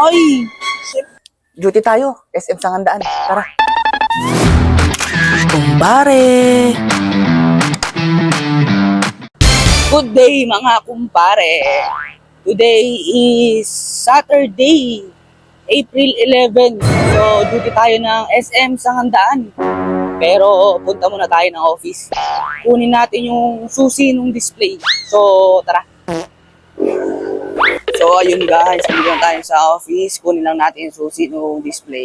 Ay, shit. Duty tayo. SM Sangandaan. Tara. Kumpare. Good day mga kumpare. Today is Saturday, April 11. So, duty tayo ng SM Sangandaan. Pero punta muna tayo ng office. Kunin natin yung susi ng display. So, tara. So, ayun guys, hindi lang tayo sa office. Kunin lang natin yung susi ng display.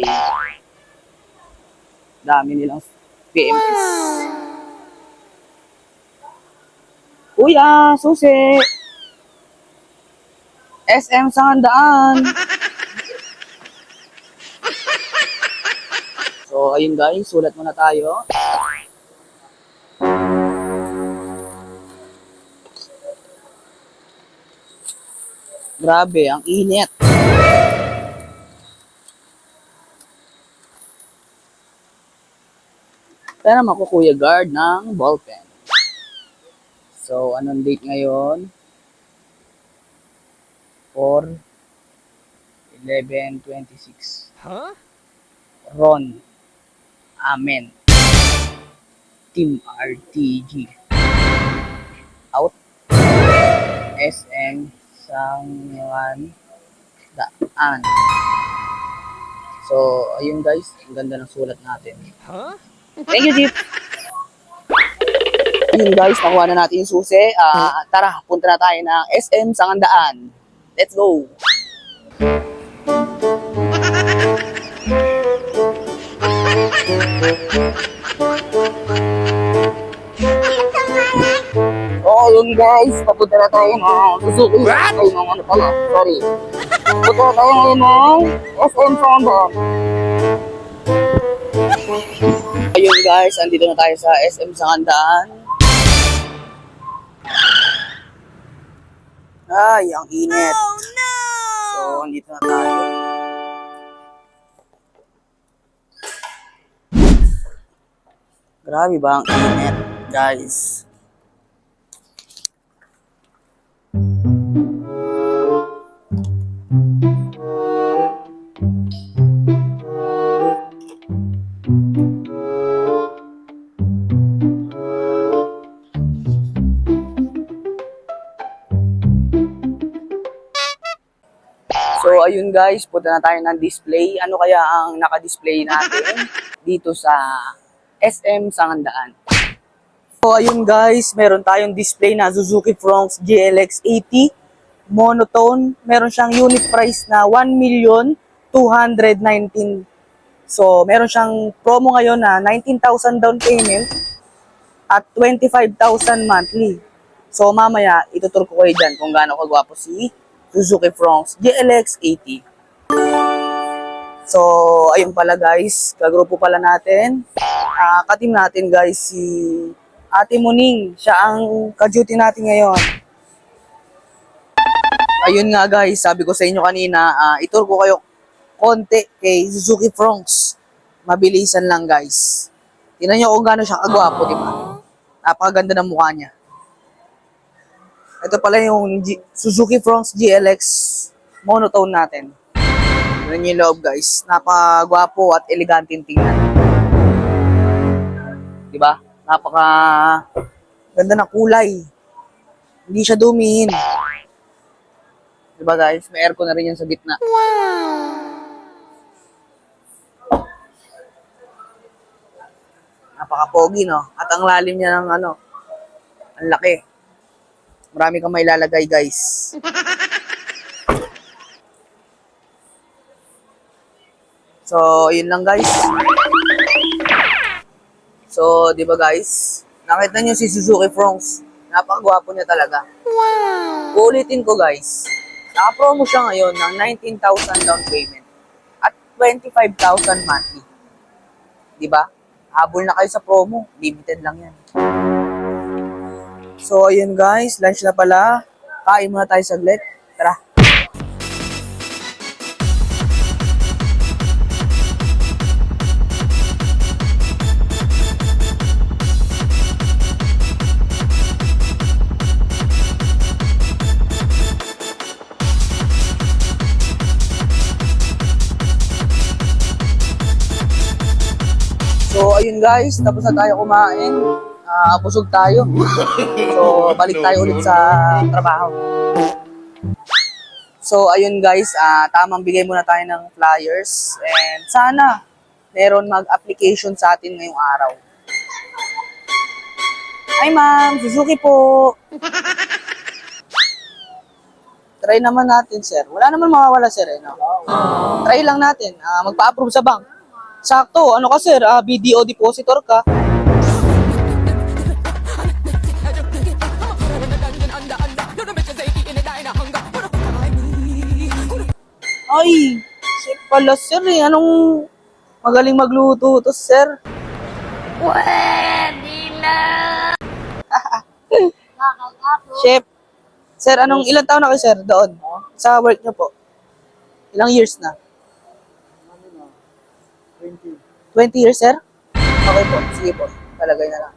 Dami nilang PMS. Kuya, susi! SM Sangandaan! So, ayun guys, sulat muna tayo. Grabe, ang init. Kaya naman ko Kuya Guard ng ballpen. So, anong date ngayon? 4/11/26. Huh? Ron. Amen. Team RTG. Out. SM Sangandaan. So, ayun guys, ang ganda ng sulat natin. Huh? Thank you, Jeep. Ayun guys, nakuha na natin yung susi. Tara, punta na tayo ng SM Sangandaan. Let's go! Oh, yun guys, papunta na tayo ng Suzuki. Ay, ng ano pala, sorry. Punta na tayo ngayon ng SM Sangandaan. Ayun guys, andito na tayo sa SM Sangandaan. Ay, ang init. Oh no! So, andito na tayo. Grabe ba ang init, guys? So, ayun guys, punta na tayo ng display. Ano kaya ang naka-display natin dito sa SM Sangandaan? So, ayun guys, meron tayong display na Suzuki Fronx GLX 80 monotone. Meron siyang unit price na 1,219,000. So, meron siyang promo ngayon na 19,000 down payment at 25,000 monthly. So, mamaya, ituturo ko kayo dyan kung gaano kagwapo si Suzuki Fronx GLX 80. So, ayun pala guys, kagrupo pala natin. Kateam natin guys si Ate Muning. Siya ang ka-duty natin ngayon. Ayun nga guys, sabi ko sa inyo kanina, ituro ko kayo konti kay Suzuki Fronx. Mabilisan lang guys. Tingnan nyo kung gaano siya kagwapo, di ba? Napakaganda ng mukha niya. Ito pala yung Suzuki Fronx GLX monotone natin. Tignan niyo yung loob guys. Napakagwapo at elegante yung tingnan. Diba? Napaka ganda ng kulay. Hindi siya dumihin. Diba guys? May aircon na rin yan sa gitna. Wow! Napaka-pogi, no? At ang lalim niya ng ano, ang laki. Marami kang mailalagay, guys. So, yun lang, guys. So, di ba, guys? Nakita niyo si Suzuki Fronx. Napakagwapo niya talaga. Wow! Uulitin ko, guys. Naka-promo siya ngayon ng 19,000 down payment at 25,000 monthly. Di ba? Habol na kayo sa promo. Limited lang yan. So, ayun guys, lunch na pala. Kain muna tayo saglit. Tara. So, ayun guys, tapos na tayo kumain. Busog tayo. So, balik tayo ulit sa trabaho. So, ayun guys, tamang bigay muna tayo ng flyers. And sana, meron mag-application sa atin ngayong araw. Hi ma'am, Suzuki po. Try naman natin, sir. Wala naman mawawala, sir. No? Try lang natin. Magpa-approve sa bank. Sakto. Ano ka, sir? BDO depositor ka. Ay, chef pala, sir. Anong magaling magluto to, sir? Pwede na. Chef. Sir, ilang taon na kayo, sir, doon? Sa work niyo po? Ilang years na? 20 years, sir? Okay po. Sige po. Talagay na lang.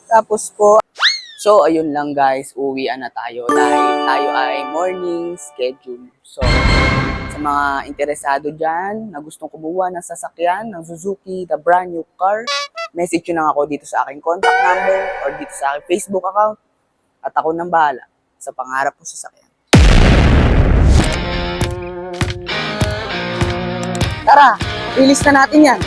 Tapos po, so, ayun lang guys. Uwian na tayo dahil tayo ay morning schedule. So, sa mga interesado dyan na gustong kumuha ng sasakyan ng Suzuki, the brand new car, message nyo lang ako dito sa aking contact number or dito sa aking Facebook account at ako nang bahala sa pangarap ko sasakyan. Tara, release na natin yan.